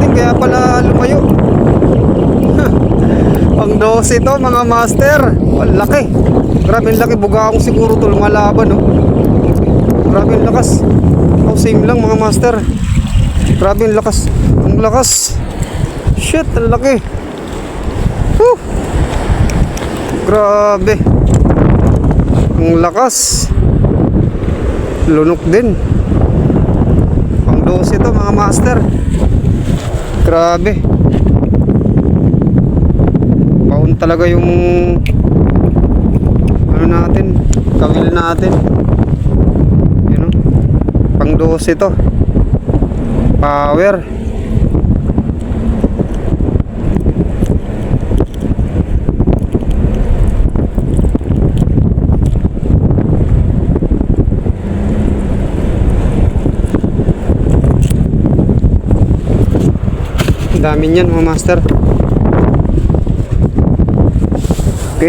natin kaya pala lumayo. Pang 12 to mga master. Ang laki. Grabe ang laki. Buga akong siguro to lumalaban, no? Grabe ang lakas. Oh, same lang mga master. Grabe ang lakas. Ang lakas. Shit, ang laki. Whew. Grabe. Ang lakas. Lunok din. Pang 12 to mga master. Grabe. Baon talaga yung ano natin, kawil natin. Yun, pang 12 to. Power. Dami niyan mga master.